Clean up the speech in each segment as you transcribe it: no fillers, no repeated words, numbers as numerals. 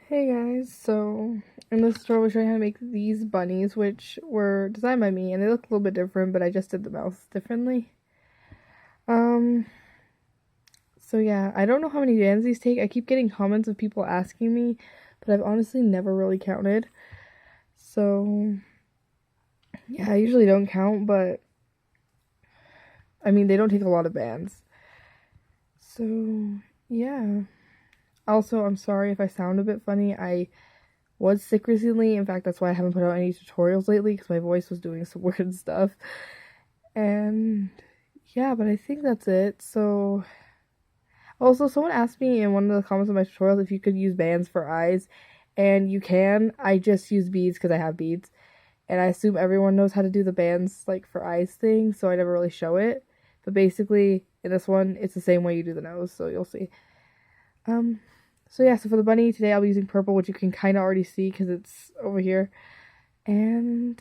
Hey guys, so in the store we're showing how to make these bunnies, which were designed by me, and they look a little bit different, but I just did the mouth differently. Um, so yeah, I don't know how many bands these take. I keep getting comments of people asking me, but I've honestly never really counted. So yeah, I usually don't count, but I mean they don't take a lot of bands. So yeah. Also, I'm sorry if I sound a bit funny. I was sick recently. In fact, that's why I haven't put out any tutorials lately because my voice was doing some weird stuff. And yeah, but I think that's it. So, also, someone asked me in one of the comments of my tutorials if you could use bands for eyes, and you can. I just use beads because I have beads, and I assume everyone knows how to do the bands like for eyes thing, so I never really show it. But basically, in this one, it's the same way you do the nose, so you'll see. Um, so yeah, so for the bunny today, I'll be using purple, which you can kind of already see because it's over here. And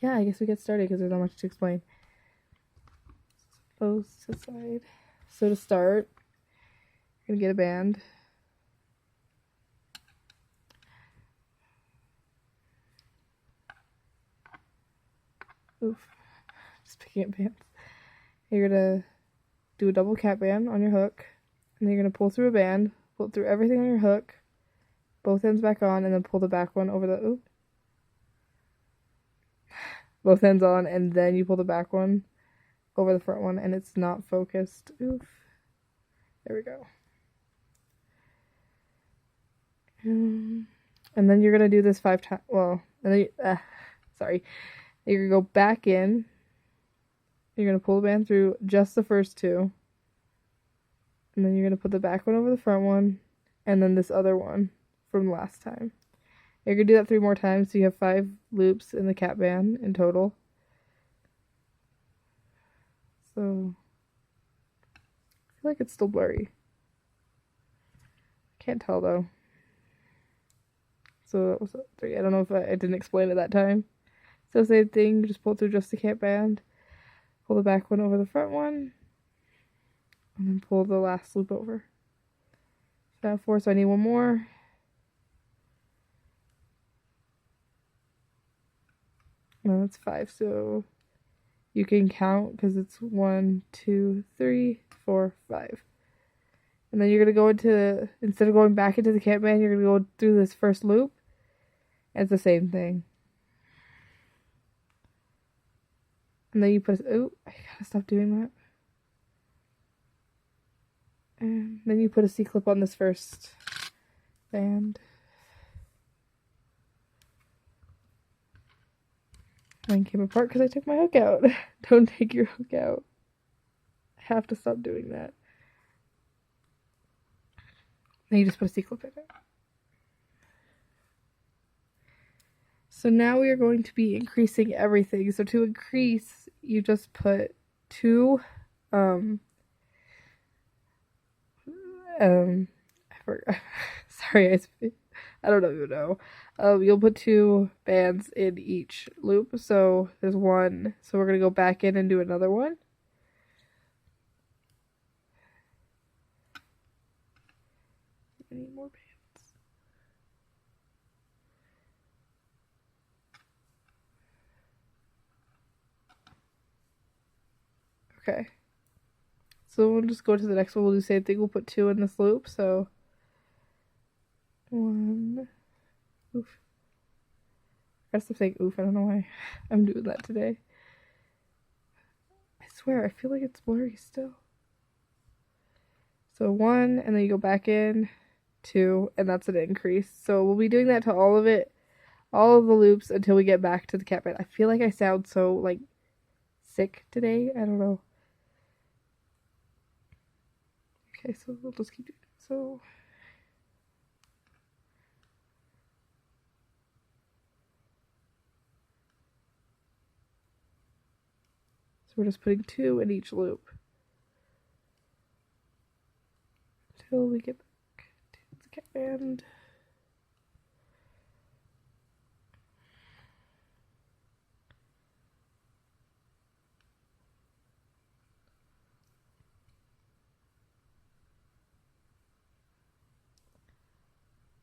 yeah, I guess we get started because there's not much to explain. Both to side. So to start, you're gonna get a band. Oof, just picking up bands. You're gonna do a double cap band on your hook, and then you're gonna pull through a band, pull through everything on your hook, both ends back on, and then pull the back one over the both ends on, and then you pull the back one over the front one, and it's not focused. Oof. There we go. And then you're gonna do this 5 times. Well, and then sorry. You're gonna go back in. You're gonna pull the band through just the first two, and then you're gonna put the back one over the front one, and then this other one from last time. You're gonna do that 3 more times, so you have 5 loops in the cap band in total. So I feel like it's still blurry. Can't tell though. So that was 3. I don't know if I didn't explain it that time. So same thing, just pull through just the cap band, pull the back one over the front one, and then pull the last loop over. So I have 4, so I need 1 more. No, that's 5, so you can count because it's 1, 2, 3, 4, 5. And then you're gonna go into, instead of going back into the cap band, you're gonna go through this first loop. And it's the same thing. And then you put, oh, I gotta stop doing that. And then you put a C-clip on this first band. Mine came apart because I took my hook out. Don't take your hook out. I have to stop doing that. Then you just put a C-clip in it. So now we are going to be increasing everything. So to increase, you just put 2, I forgot. Sorry, I don't even know. You'll put 2 bands in each loop. So there's 1. So we're gonna go back in and do another one. I need more bands. Okay. So we'll just go to the next one. We'll do the same thing. We'll put 2 in this loop. So 1. Oof. I gotta stop saying oof. I don't know why I'm doing that today. I swear, I feel like it's blurry still. So 1, and then you go back in, 2, and that's an increase. So we'll be doing that to all of it, all of the loops until we get back to the cap band. I feel like I sound so, like, sick today. I don't know. Okay, so we'll just keep doing it. So we're just putting 2 in each loop until we get back to the cap band.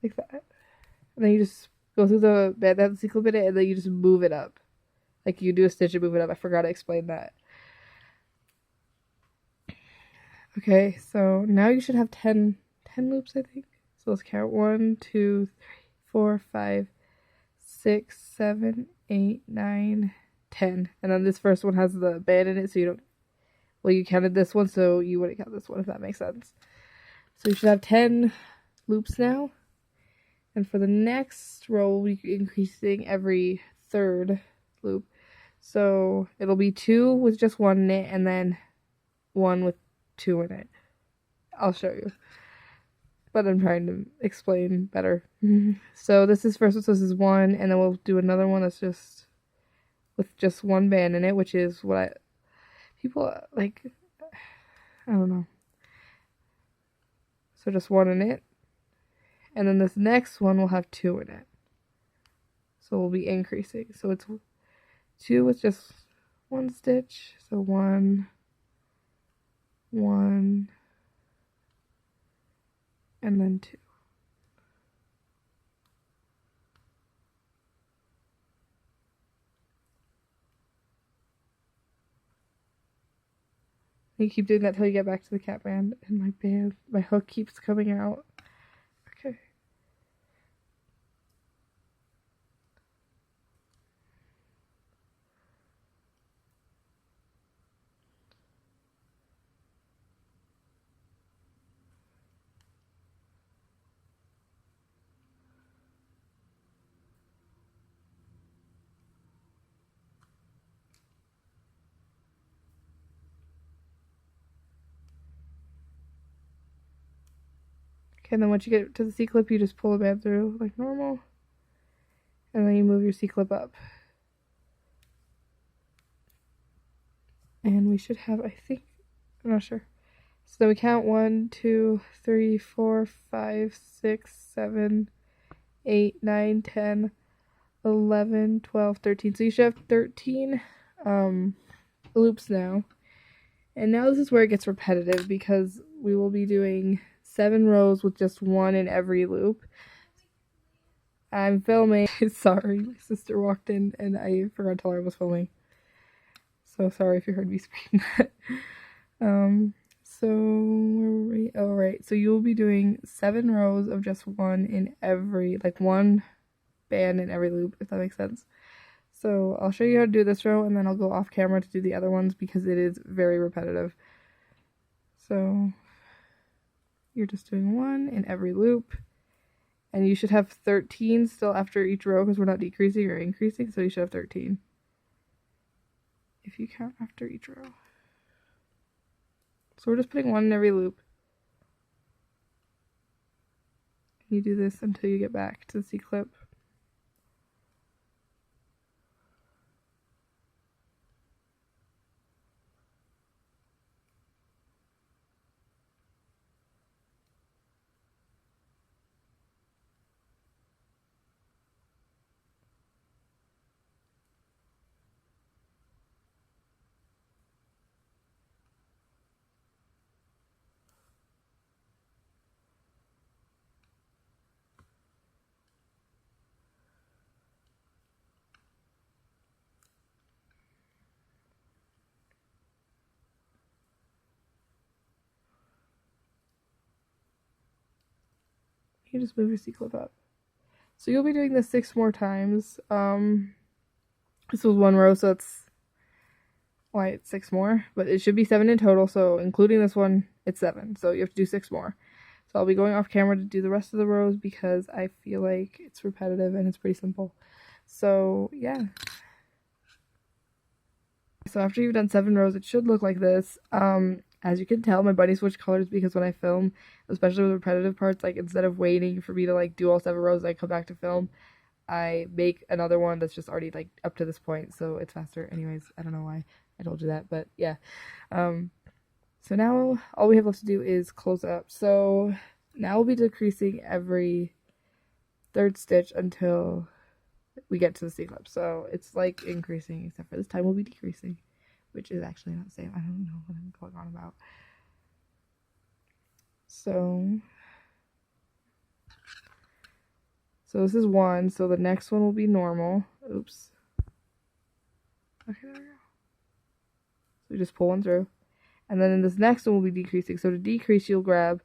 like that. And then you just go through the band that has the C-clip in it, and then you just move it up. Like you do a stitch and move it up. I forgot to explain that. Okay, so now you should have 10 loops, I think. So let's count 1, 2, 3, 4, 5, 6, 7, 8, 9, 10. And then this first one has the band in it, so you don't. Well, you counted this one, so you wouldn't count this one, if that makes sense. So you should have 10 loops now. And for the next row, we'll be increasing every third loop. So it'll be 2 with just 1 in it, and then 1 with 2 in it. I'll show you. But I'm trying to explain better. So this is first, so this is 1, and then we'll do another one that's just with just 1 band in it, which is what people like, I don't know. So just 1 in it. And then this next one will have 2 in it. So we'll be increasing. So it's 2 with just 1 stitch. So 1, 1, and then 2. You keep doing that till you get back to the cat band, and my hook keeps coming out. Okay. Okay, and then once you get to the C-clip, you just pull the band through like normal. And then you move your C-clip up. And we should have, I think, I'm not sure. So then we count 1, 2, 3, 4, 5, 6, 7, 8, 9, 10, 11, 12, 13. So you should have 13 loops now. And now this is where it gets repetitive because we will be doing 7 rows with just 1 in every loop. I'm filming. Sorry, my sister walked in and I forgot to tell her I was filming. So sorry if you heard me scream that. So where were we? Oh, right. So you'll be doing 7 rows of just 1 in every, like 1 band in every loop, if that makes sense. So I'll show you how to do this row and then I'll go off camera to do the other ones because it is very repetitive. So you're just doing 1 in every loop. And you should have 13 still after each row because we're not decreasing or increasing, so you should have 13. If you count after each row. So we're just putting 1 in every loop. And you do this until you get back to the C-clip. You just move your C-clip up. So you'll be doing this 6 more times. This was 1 row, so that's why it's 6 more. But it should be 7 in total, so including this one, it's 7. So you have to do 6 more. So I'll be going off camera to do the rest of the rows because I feel like it's repetitive and it's pretty simple. So yeah. So after you've done 7 rows, it should look like this. As you can tell, my bunny switched colors because when I film, especially with repetitive parts, like instead of waiting for me to like do all 7 rows and I come back to film, I make another one that's just already like up to this point, so it's faster. Anyways, I don't know why I told you that, but yeah. So now all we have left to do is close up. So now we'll be decreasing every 3rd stitch until we get to the C-clip. So it's like increasing, except for this time we'll be decreasing, which is actually not the same. I don't know what I'm going on about. So So this is 1, so the next one will be normal. Oops. Okay, there we go. So we just pull one through. And then in this next one will be decreasing. So to decrease, you'll grab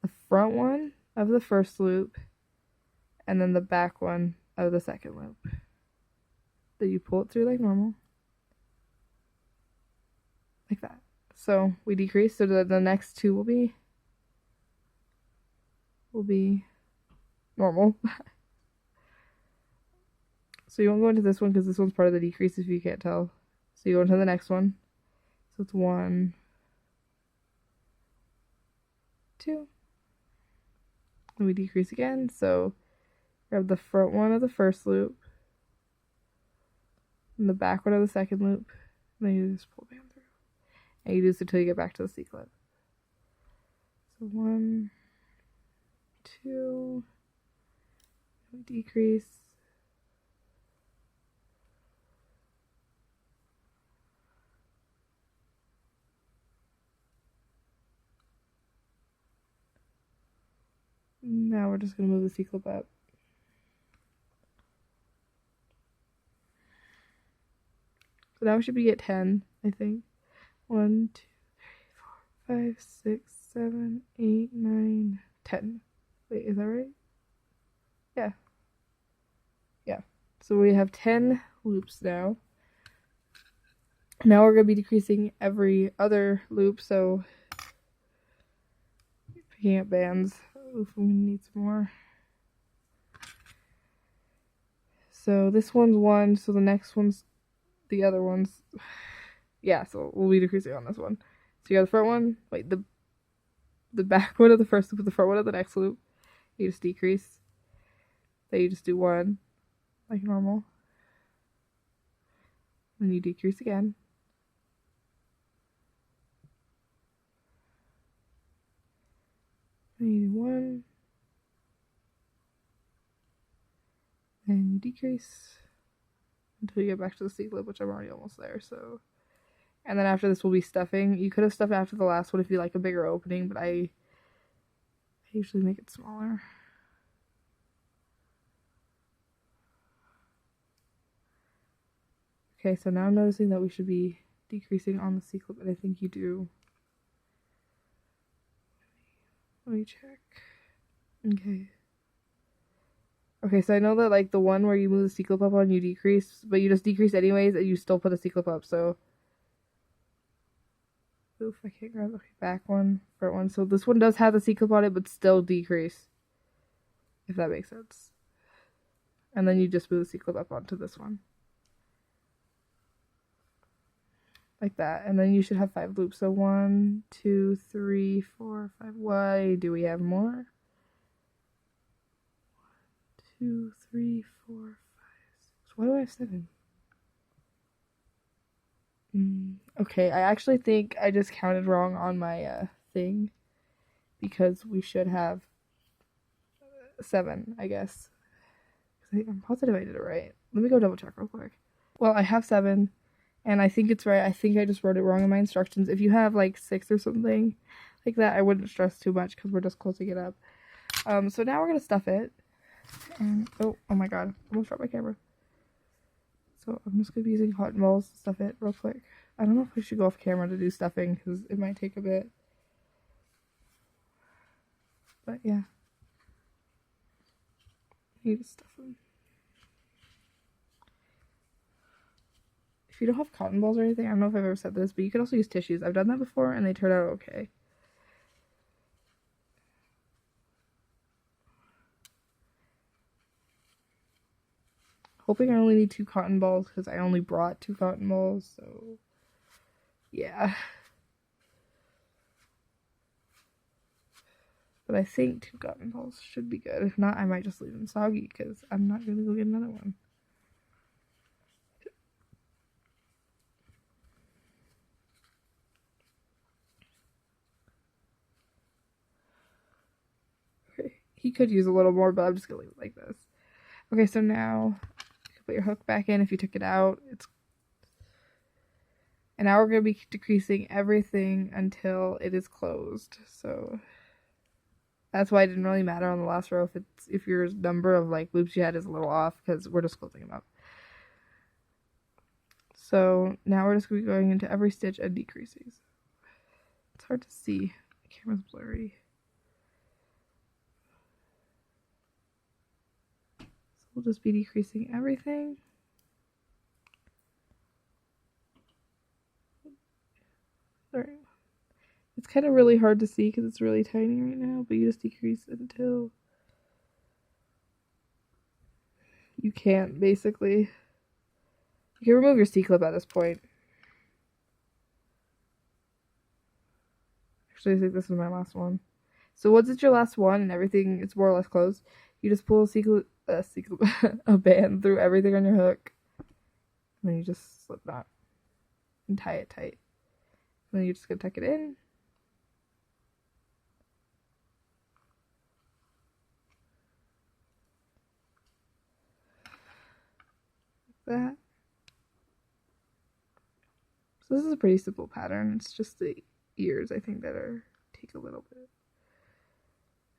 the front one of the first loop and then the back one of the second loop. Then you pull it through like normal. Like that. So we decrease, so the next two will be normal. So you won't go into this one because this one's part of the decrease if you can't tell. So you go into the next one. So it's 1, 2. And we decrease again. So grab the front one of the first loop and the back one of the second loop. And then you just pull band through. And you do this until you get back to the C clip. So 1, 2, we decrease. Now we're just going to move the C clip up. So now we should be at 10, I think. 1, 2, 3, 4, 5, 6, 7, 8, 9, 10. Wait, is that right? Yeah. Yeah. So we have 10 loops now. Now we're going to be decreasing every other loop, so picking up bands. Oof, we need some more. So this one's 1, so the next one's the other ones. Yeah, so we'll be decreasing on this one. So you got the front one, wait, the back one of the first loop, the front one of the next loop. You just decrease. Then you just do 1, like normal. Then you decrease again. Then you do 1. And you decrease until you get back to the C clip, which I'm already almost there, so. And then after this will be stuffing. You could have stuffed after the last one if you like a bigger opening, but I usually make it smaller. Okay, so now I'm noticing that we should be decreasing on the C clip, and I think you do. Let me check. Okay. Okay, so I know that like the one where you move the C clip up on, you decrease, but you just decrease anyways, and you still put a C clip up, so. Oof, I can't grab the back one, front one. So this one does have the C clip on it, but still decrease. If that makes sense. And then you just move the C clip up onto this one. Like that. And then you should have 5 loops. So 1, 2, 3, 4, 5. Why do we have more? 1, 2, 3, 4, 5, 6. Why do I have 7? Okay, I actually think I just counted wrong on my thing. Because we should have 7, I guess. I'm positive I did it right. Let me go double check real quick. Well, I have 7. And I think it's right. I think I just wrote it wrong in my instructions. If you have like 6 or something like that, I wouldn't stress too much because we're just closing it up. So now we're going to stuff it. And, oh my god. I almost dropped my camera. So I'm just going to be using cotton balls to stuff it real quick. I don't know if I should go off camera to do stuffing because it might take a bit. But yeah. I need to stuff them. If you don't have cotton balls or anything, I don't know if I've ever said this, but you can also use tissues. I've done that before and they turn out okay. Hoping I only need 2 cotton balls because I only brought 2 cotton balls, so yeah. But I think 2 cotton balls should be good. If not, I might just leave them soggy because I'm not going to go get another one. He could use a little more, but I'm just gonna leave it like this. Okay, so now you can put your hook back in if you took it out. And now we're gonna be decreasing everything until it is closed. So That's why it didn't really matter on the last row if your number of like loops you had is a little off, because we're just closing them up. So now we're just going to be going into every stitch and decreasing. It's hard to see. The camera's blurry. So we'll just be decreasing everything. Sorry. It's kind of really hard to see because it's really tiny right now, but you just decrease until you can't, basically. You can remove your C-clip at this point. Actually, I think this is my last one. So once it's your last one and everything is more or less closed, you just pull a band through everything on your hook. And then you just slip knot and tie it tight. And then you're just going to tuck it in. Like that. So this is a pretty simple pattern. It's just the ears, I think, that take a little bit.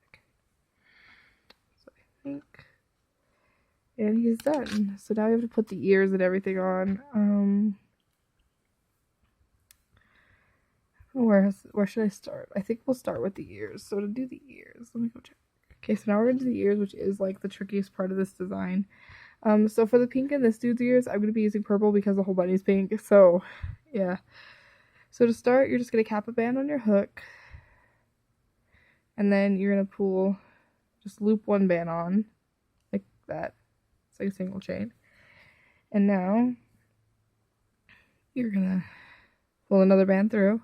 Okay. So I think, and he's done. So now we have to put the ears and everything on. Where should I start? I think we'll start with the ears. So to do the ears, let me go check. Okay, so now we're gonna do the ears, which is like the trickiest part of this design. So for the pink in this dude's ears, I'm gonna be using purple because the whole bunny's pink. So yeah. So to start, you're just gonna cap a band on your hook, and then you're gonna just loop one band on, like that. It's like a single chain. And now you're gonna pull another band through.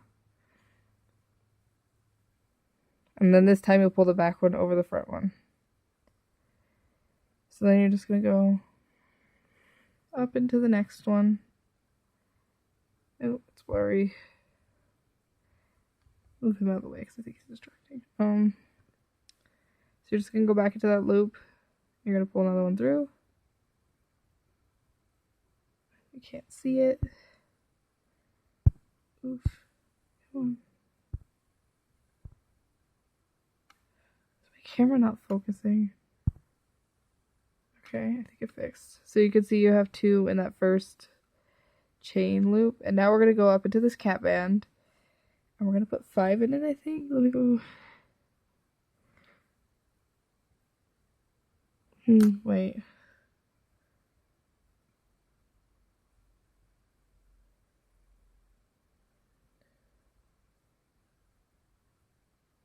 And then this time you'll pull the back one over the front one. So then you're just going to go up into the next one. Oh, it's blurry. Move him out of the way because I think he's distracting. So you're just going to go back into that loop. You're going to pull another one through. You can't see it. Oof. Come on. Camera not focusing. Okay, I think it fixed. So you can see you have 2 in that first chain loop, and now we're gonna go up into this cap band, and we're gonna put 5 in it. I think. Let me go. Wait.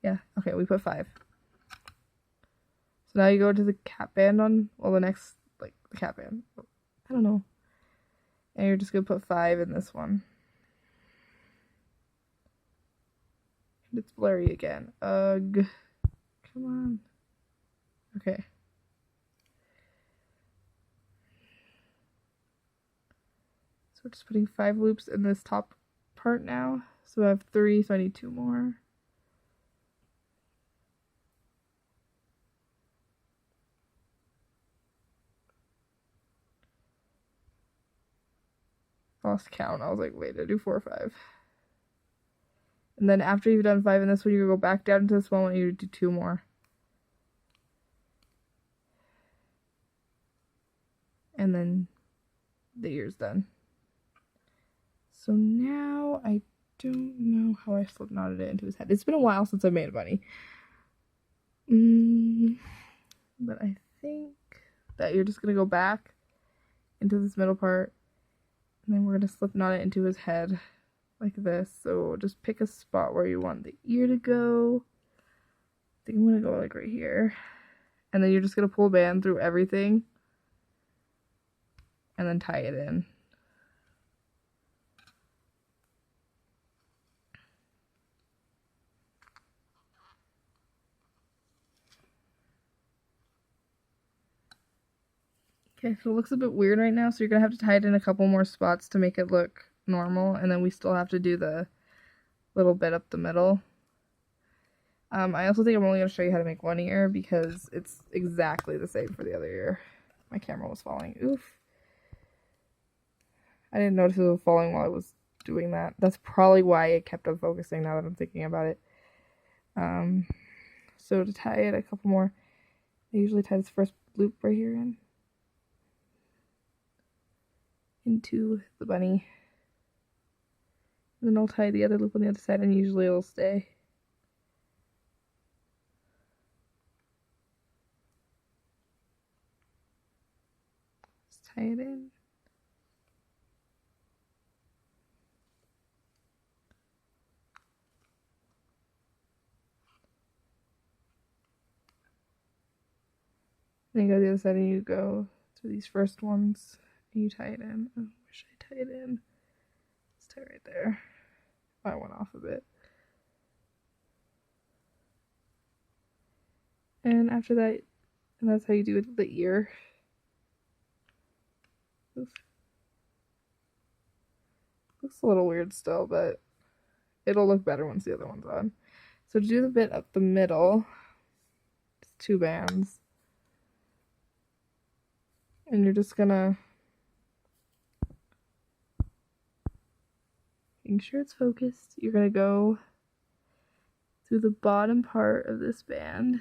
Yeah. Okay, we put 5. So now you go to the cap band on, well, the next, like, the cap band. I don't know. And you're just going to put 5 in this one. And it's blurry again. Ugh. Come on. Okay. So we're just putting 5 loops in this top part now. So I have 3, so I need 2 more. Lost count. I was like, wait, I do 4 or 5. And then after you've done 5 in this one, you go back down to this one and you do 2 more. And then the ear's done. So now I don't know how I slip knotted it into his head. It's been a while since I made a bunny. But I think that you're just going to go back into this middle part. And then we're going to slip knot it into his head like this. So just pick a spot where you want the ear to go. I think I'm going to go like right here. And then you're just going to pull a band through everything. And then tie it in. Okay, so it looks a bit weird right now, so you're going to have to tie it in a couple more spots to make it look normal, and then we still have to do the little bit up the middle. I also think I'm only going to show you how to make one ear because it's exactly the same for the other ear. My camera was falling. Oof. I didn't notice it was falling while I was doing that. That's probably why it kept on focusing now that I'm thinking about it. So to tie it a couple more, I usually tie this first loop right here into the bunny. And then I'll tie the other loop on the other side, and usually it'll stay. Just tie it in. Then you go to the other side and you go through these first ones and you tie it in. Oh, where should I tie it in? Let's tie it right there. Oh, I went off a bit. And after that, and that's how you do it with the ear. Oof. Looks a little weird still, but it'll look better once the other one's on. So to do the bit up the middle, it's 2 bands. And you're just gonna make sure it's focused. You're gonna go through the bottom part of this band.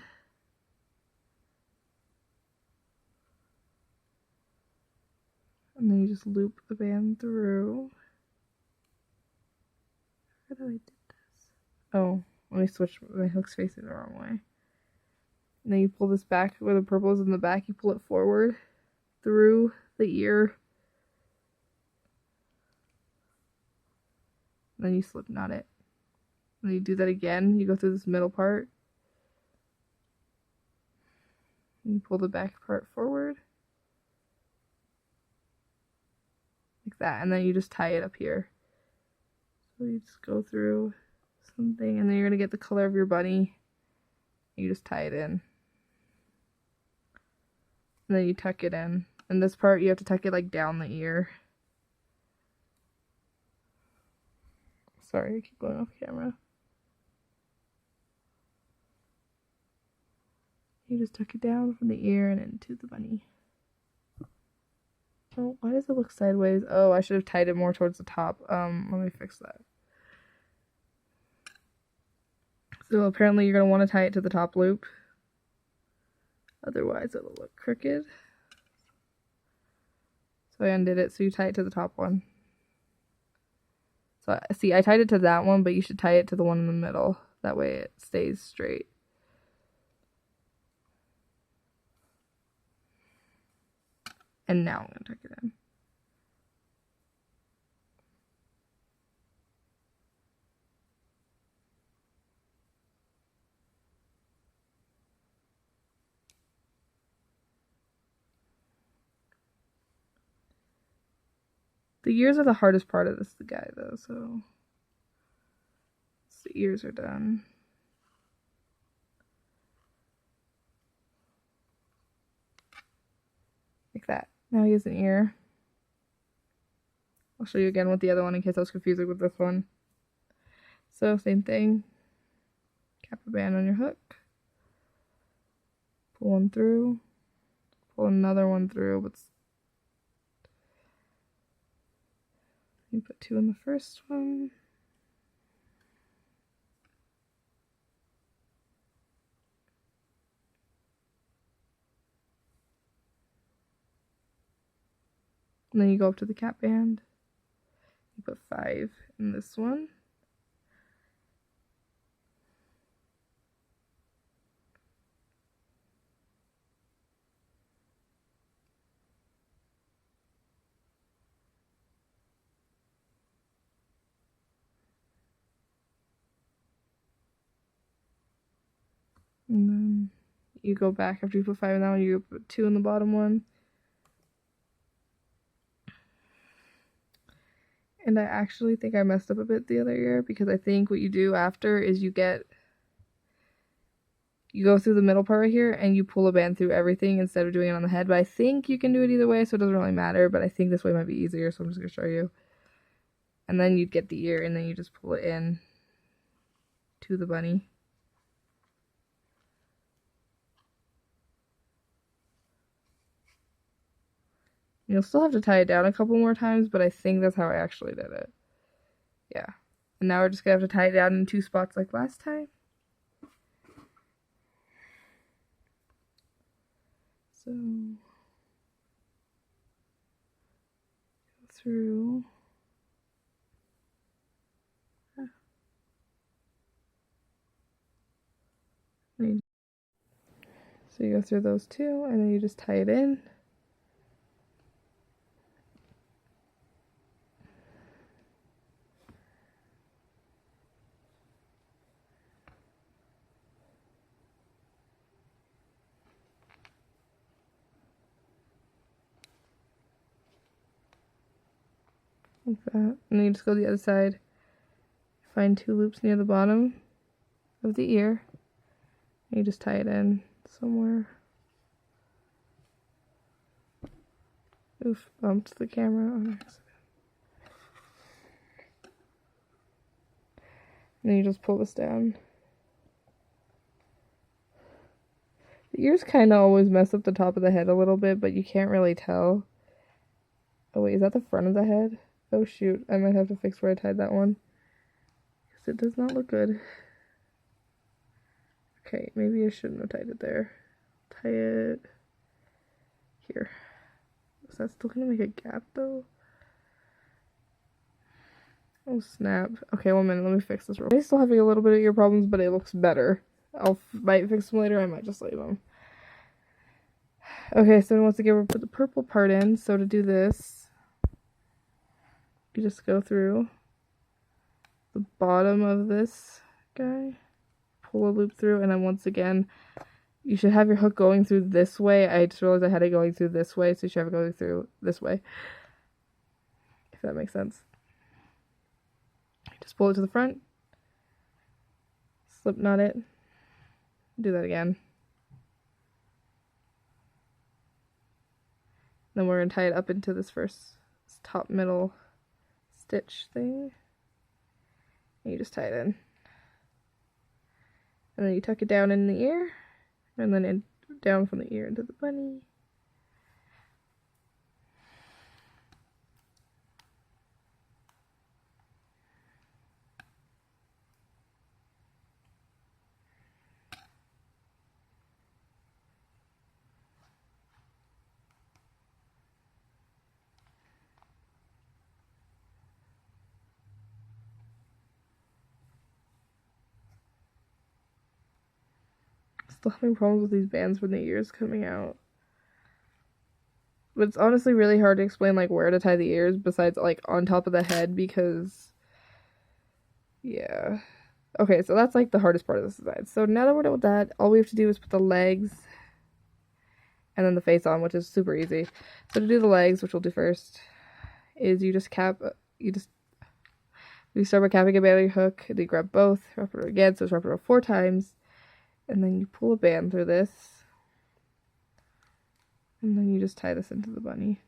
And then you just loop the band through. How do I do this? Oh, let me switch. My hook's facing the wrong way. And then you pull this back where the purple is in the back. You pull it forward through the ear. And then you slip knot it. And then you do that again. You go through this middle part. And you pull the back part forward. Like that. And then you just tie it up here. So you just go through something. And then you're going to get the color of your bunny. You just tie it in. And then you tuck it in. And this part, you have to tuck it like down the ear. Sorry, I keep going off camera. You just tuck it down from the ear and into the bunny. Oh, why does it look sideways? Oh, I should have tied it more towards the top. Let me fix that. So apparently you're going to want to tie it to the top loop. Otherwise it'll look crooked. So I undid it, so you tie it to the top one. So see, I tied it to that one, but you should tie it to the one in the middle. That way it stays straight. And now I'm going to tuck it in. The ears are the hardest part of this guy, though, so the ears are done. Like that. Now he has an ear. I'll show you again with the other one in case I was confusing with this one. So same thing. Cap a band on your hook. Pull one through. Pull another one through. But you put 2 in the first one. And then you go up to the cap band. You put 5 in this one. And then you go back after you put 5 in that one, you put 2 in the bottom one. And I actually think I messed up a bit the other ear, because I think what you do after is you go through the middle part right here and you pull a band through everything instead of doing it on the head. But I think you can do it either way, so it doesn't really matter. But I think this way might be easier, so I'm just going to show you. And then you'd get the ear, and then you just pull it in to the bunny. You'll still have to tie it down a couple more times, but I think that's how I actually did it. Yeah. And now we're just going to have to tie it down in 2 spots like last time. So through. So you go through those two, and then you just tie it in. Like that. And then you just go to the other side. Find 2 loops near the bottom of the ear. And you just tie it in somewhere. Oof, bumped the camera on accident. And then you just pull this down. The ears kind of always mess up the top of the head a little bit, but you can't really tell. Oh wait, is that the front of the head? Oh shoot, I might have to fix where I tied that one. Because it does not look good. Okay, maybe I shouldn't have tied it there. Tie it here. Is that still gonna make a gap though? Oh snap. Okay, 1 minute, let me fix this real quick. I still having a little bit of ear problems, but it looks better. Might fix them later, I might just leave them. Okay, so once again, we'll put the purple part in. So to do this, you just go through the bottom of this guy, pull a loop through, and then once again, you should have your hook going through this way. I just realized I had it going through this way, so you should have it going through this way. If that makes sense. Just pull it to the front, slip knot it, do that again. Then we're going to tie it up into this top middle stitch thing. And you just tie it in. And then you tuck it down in the ear, and then down from the ear into the bunny. Still having problems with these bands from the ears coming out. But it's honestly really hard to explain like where to tie the ears besides like on top of the head because yeah. Okay, so that's like the hardest part of this design. So now that we're done with that, all we have to do is put the legs and then the face on, which is super easy. So to do the legs, which we'll do first, is you just start by capping a belly hook, and you grab both, wrap it again, so it's wrap it around 4 times. And then you pull a band through this. And then you just tie this into the bunny.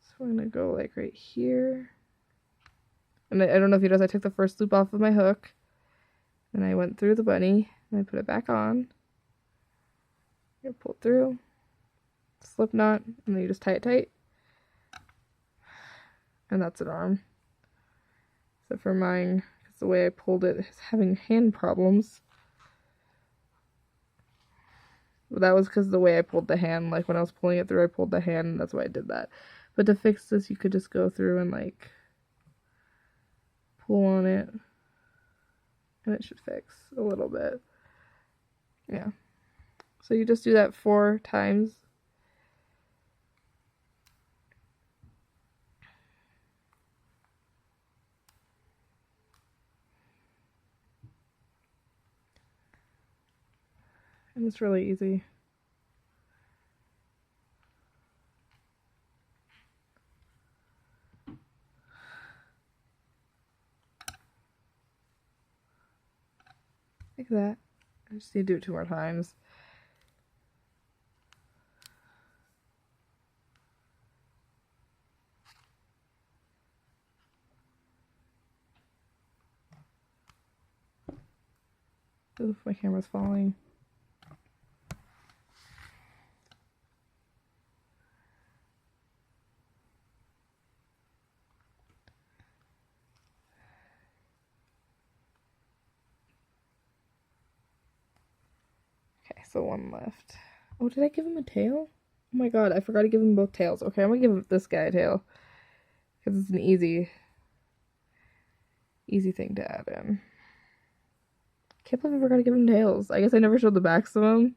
So we're going to go like right here. And I don't know if you noticed, I took the first loop off of my hook. And I went through the bunny. And I put it back on. You pull it through. Slip knot. And then you just tie it tight. And that's an arm. Except for mine, because the way I pulled it is having hand problems. That was because of the way I pulled the hand. Like when I was pulling it through, I pulled the hand, and that's why I did that. But to fix this, you could just go through and like pull on it, and it should fix a little bit. Yeah. So you just do that 4 times. And it's really easy. Like that. I just need to do it 2 more times. Oof, my camera's falling. Okay, so 1 left. Oh, did I give him a tail? Oh my god, I forgot to give him both tails. Okay, I'm gonna give this guy a tail. Because it's an easy thing to add in. Can't believe I forgot to give him tails. I guess I never showed the backs of them.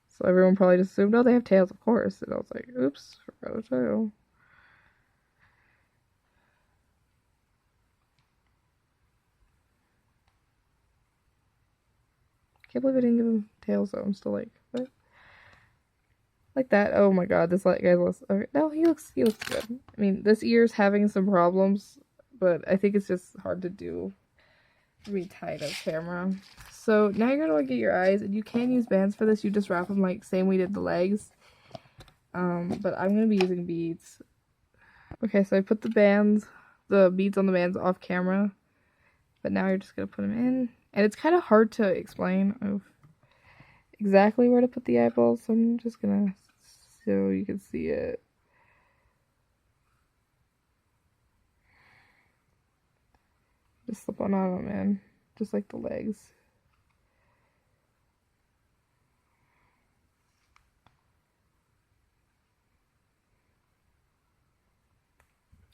So everyone probably just assumed, oh, they have tails, of course. And I was like, oops, forgot a tail. Can't believe I didn't give him tails, though. I'm still like, what? Like that. Oh my god, this guy looks. Okay. No, he looks good. I mean, this ear's having some problems, but I think it's just hard to do really tight of camera. So now you're gonna get your eyes, and you can use bands for this. You just wrap them like same we did the legs. But I'm gonna be using beads. Okay, so I put the beads on the bands off camera, but now you're just gonna put them in, and it's kind of hard to explain of exactly where to put the eyeballs. So I'm just gonna so you can see it. Just slip on them in, just like the legs.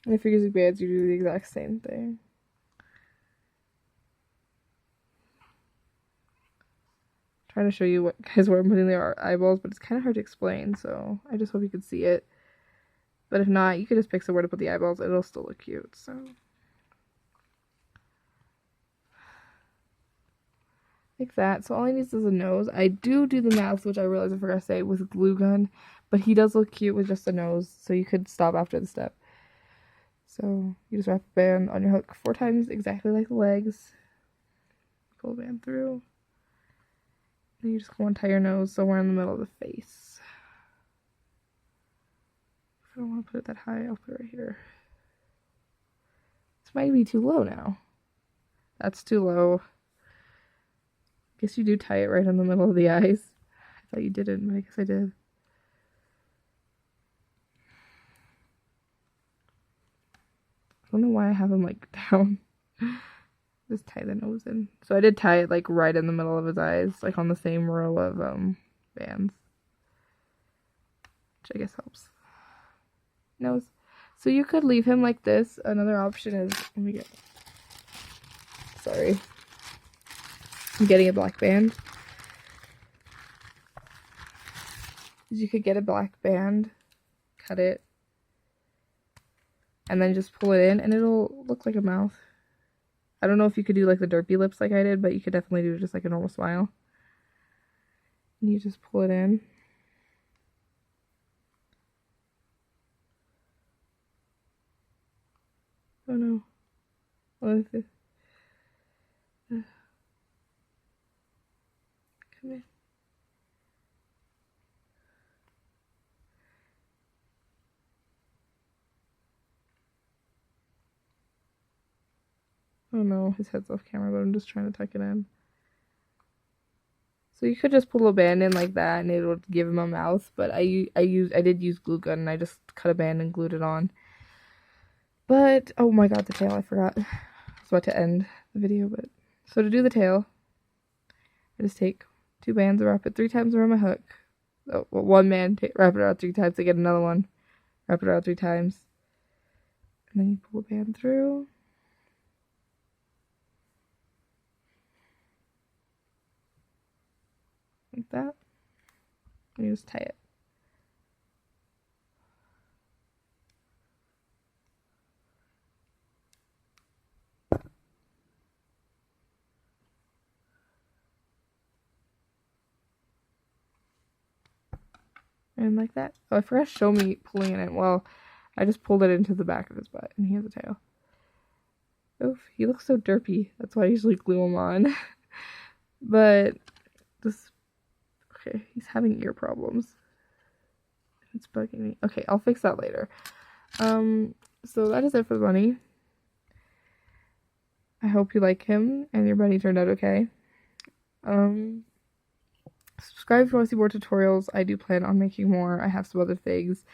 And if you're using bands, you do the exact same thing. Trying to show you what guys where I'm putting their eyeballs, but it's kind of hard to explain, so I just hope you can see it. But if not, you could just pick somewhere to put the eyeballs. It'll still look cute, so. Like that. So all he needs is a nose. I do the mouth, which I realized I forgot to say, with a glue gun. But he does look cute with just a nose, so you could stop after the step. So you just wrap a band on your hook 4 times, exactly like the legs. Pull the band through. And you just go and tie your nose somewhere in the middle of the face. If I don't want to put it that high, I'll put it right here. This might be too low now. That's too low. Guess you do tie it right in the middle of the eyes. I thought you didn't, but I guess I did. I don't know why I have him like down. Just tie the nose in. So I did tie it like right in the middle of his eyes, like on the same row of bands. Which I guess helps. Nose. So you could leave him like this. Another option is, let me get, sorry. I'm getting a black band. You could get a black band, cut it, and then just pull it in, and it'll look like a mouth. I don't know if you could do like the derpy lips like I did, but you could definitely do just like a normal smile. And you just pull it in. Oh no. What is this? Come in. Oh no, his head's off camera, but I'm just trying to tuck it in. So you could just pull a band in like that, and it would give him a mouth. But I did use glue gun, and I just cut a band and glued it on. But oh my god, the tail! I forgot. I was about to end the video, but so to do the tail, I just take 2 bands, wrap it 3 times around my hook. Oh, well, 1 band, wrap it around 3 times. I get another one, wrap it around 3 times, and then you pull the band through. Like that. And you just tie it. And like that. Oh, I forgot to show me pulling it in. Well, I just pulled it into the back of his butt, and he has a tail. Oof, he looks so derpy. That's why I usually glue him on. But this, okay, he's having ear problems. It's bugging me. Okay, I'll fix that later. So that is it for the bunny. I hope you like him and your bunny turned out okay. Subscribe if you want to see more tutorials. I do plan on making more. I have some other things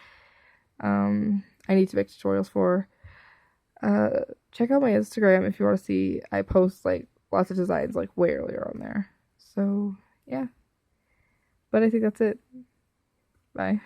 I need to make tutorials for. Check out my Instagram if you want to see. I post like lots of designs like way earlier on there. So yeah. But I think that's it. Bye.